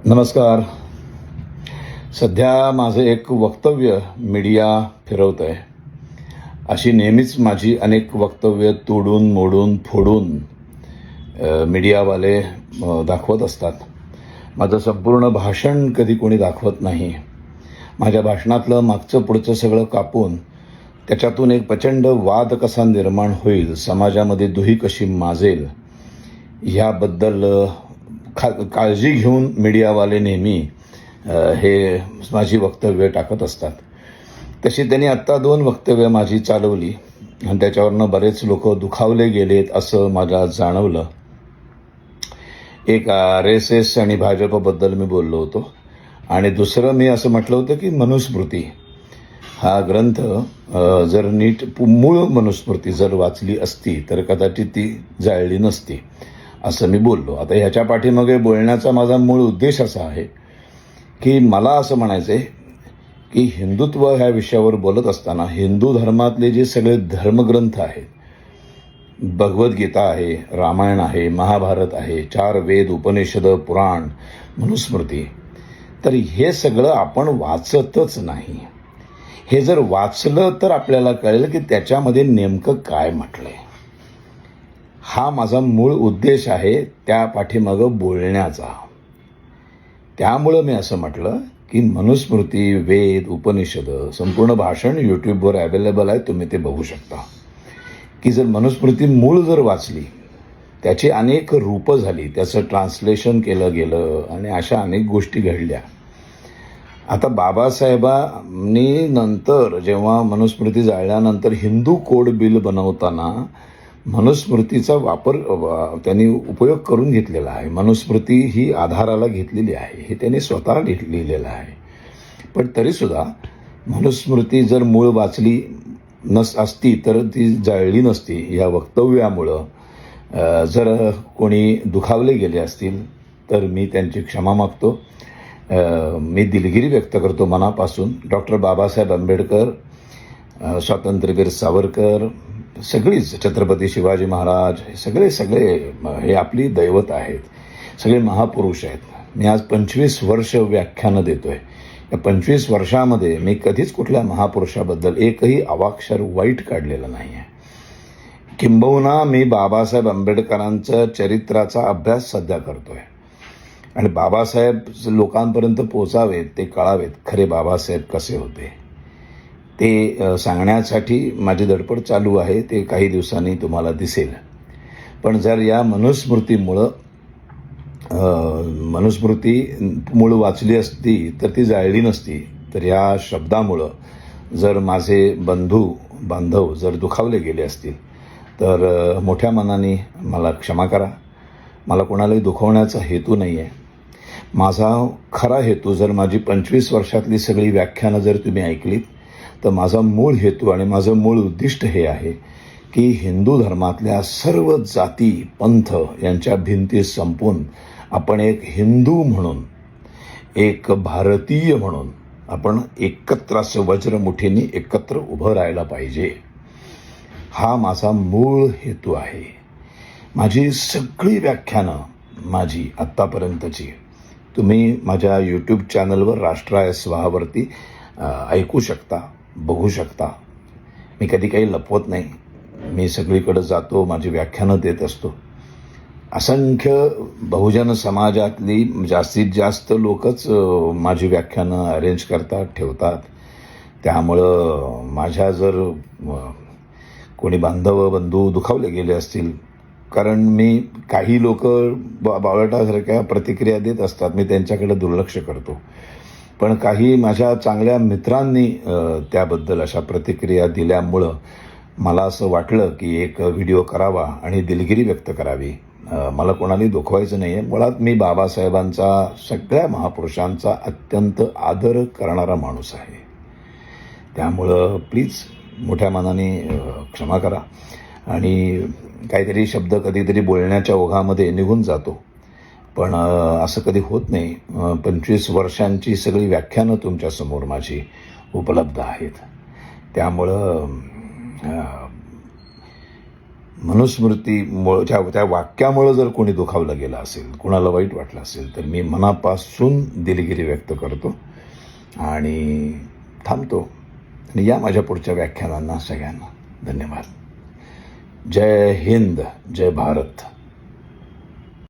नमस्कार. सध्या माझं एक वक्तव्य मीडिया फिरवत आहे. अशी नेहमीच माझी अनेक वक्तव्य तोडून मोडून फोडून मीडियावाले दाखवत असतात. माझं संपूर्ण भाषण कधी कोणी दाखवत नाही. माझ्या भाषणातलं मागचं पुढचं सगळं कापून त्याच्यातून एक प्रचंड वाद कसा निर्माण होईल, समाजामध्ये दुही कशी माजेल ह्याबद्दल काळजी घेऊन मीडियावाले नेहमी हे माझी वक्तव्य टाकत असतात. तशी त्यांनी आत्ता 2 वक्तव्य माझी चालवली आणि त्याच्यावरनं बरेच लोक दुखावले गेलेत असं मला जाणवलं. एक RSS आणि भाजपबद्दल मी बोललो होतो आणि दुसरं मी असं म्हटलं होतं की मनुस्मृती हा ग्रंथ जर नीट मूळ मनुस्मृती जर वाचली असती तर कदाचित ती जाळली नसती असं मी बोललो. आता ह्याच्या पाठीमागे बोलण्याचा माझा मूळ उद्देश असा आहे की मला असं म्हणायचं आहे की हिंदुत्व ह्या विषयावर बोलत असताना हिंदू धर्मातले जे सगळे धर्मग्रंथ आहेत, भगवद्गीता आहे, रामायण आहे, महाभारत आहे, 4 वेद, उपनिषद, पुराण, मनुस्मृती, तर हे सगळं आपण वाचतच नाही. हे जर वाचलं तर आपल्याला कळेल की त्याच्यामध्ये नेमकं काय म्हटलंय. हा माझा मूळ उद्देश आहे त्या पाठीमागं बोलण्याचा. त्यामुळं मी असं म्हटलं की मनुस्मृती, वेद, उपनिषद संपूर्ण भाषण यूट्यूबवर अवेलेबल आहे, तुम्ही ते बघू शकता. की जर मनुस्मृती मूळ जर वाचली, त्याची अनेक रूपं झाली, त्याचं ट्रान्सलेशन केलं गेलं आणि अशा अनेक गोष्टी घडल्या. आता बाबासाहेबांनी नंतर जेव्हा मनुस्मृती जाळल्यानंतर हिंदू कोड बिल बनवताना मनुस्मृतीचा वापर त्यांनी उपयोग करून घेतलेला आहे. मनुस्मृती ही आधाराला घेतलेली आहे, हे त्यांनी स्वतः लिहिलेलं आहे. पण तरीसुद्धा मनुस्मृती जर मूळ वाचली असती तर ती जाळली नसती. या वक्तव्यामुळं जर कोणी दुखावले गेले असतील तर मी त्यांची क्षमा मागतो. मी दिलगिरी व्यक्त करतो मनापासून. डॉक्टर बाबासाहेब आंबेडकर, स्वातंत्र्यवीर सावरकर, सगळीच, छत्रपती शिवाजी महाराज, हे सगळे हे आपली दैवत आहेत, सगळे महापुरुष आहेत. मी आज 25 वर्ष व्याख्यानं देतोय. या 25 वर्षामध्ये मी कधीच कुठल्या महापुरुषाबद्दल एकही अवाक्षर वाईट काढलेलं नाही आहे. किंबहुना मी बाबासाहेब आंबेडकरांचं चरित्राचा अभ्यास सध्या करतोय आणि बाबासाहेब लोकांपर्यंत पोचावेत, ते कळावेत खरे बाबासाहेब कसे होते ते सांगण्यासाठी माझी धडपड चालू आहे. ते काही दिवसांनी तुम्हाला दिसेल. पण जर या मनुस्मृती मूळ वाचली असती तर ती जाळली नसती. तर या शब्दामुळं जर माझे बांधव जर दुखावले गेले असतील तर मोठ्या मनाने मला क्षमा करा. मला कोणालाही दुखवण्याचा हेतू नाही आहे. माझा खरा हेतू, जर माझी 25 वर्षातली सगळी व्याख्यानं जर तुम्ही ऐकलीत तर माझा मूळ हेतू आणि माझं मूळ उद्दिष्ट हे आहे की हिंदू धर्मातल्या सर्व जाती, पंथ यांच्या भिंती संपून आपण एक हिंदू म्हणून, एक भारतीय म्हणून आपण एकत्र असं वज्रमुठीने एकत्र उभं राहायला पाहिजे. हा माझा मूळ हेतू आहे. माझी सगळी व्याख्यानं माझी आत्तापर्यंतची तुम्ही माझ्या यूट्यूब चॅनलवर राष्ट्राय स्वाहावरती ऐकू शकता, बघू शकता. मी कधी काही लपवत नाही. मी सगळीकडे जातो, माझी व्याख्यानं देत असतो. असंख्य बहुजन समाजातली जास्तीत जास्त लोकच माझी व्याख्यानं अरेंज करतात, ठेवतात. त्यामुळं माझ्या जर कोणी बंधू दुखावले गेले असतील, कारण मी काही लोक बावळटासारख्या प्रतिक्रिया देत असतात, मी त्यांच्याकडे दुर्लक्ष करतो. पण काही माझ्या चांगल्या मित्रांनी त्याबद्दल अशा प्रतिक्रिया दिल्यामुळं मला असं वाटलं की एक व्हिडिओ करावा आणि दिलगिरी व्यक्त करावी. मला कोणालाही दुखवायचं नाही आहे. मुळात मी बाबासाहेबांचा, सगळ्या महापुरुषांचा अत्यंत आदर करणारा माणूस आहे. त्यामुळं प्लीज मोठ्या मनाने क्षमा करा. आणि काहीतरी शब्द कधीतरी बोलण्याच्या ओघामध्ये निघून जातो, पण असं कधी होत नाही. 25 वर्षांची सगळी व्याख्यानं तुमच्यासमोर माझी उपलब्ध आहेत. त्यामुळं मनुस्मृतीमुळे त्या वाक्यामुळं जर कोणी दुखावलं गेलं असेल, कुणाला वाईट वाटलं असेल, तर मी मनापासून दिलगिरी व्यक्त करतो आणि थांबतो. आणि या माझ्या पुढच्या व्याख्यानांना सगळ्यांना धन्यवाद. जय हिंद, जय भारत.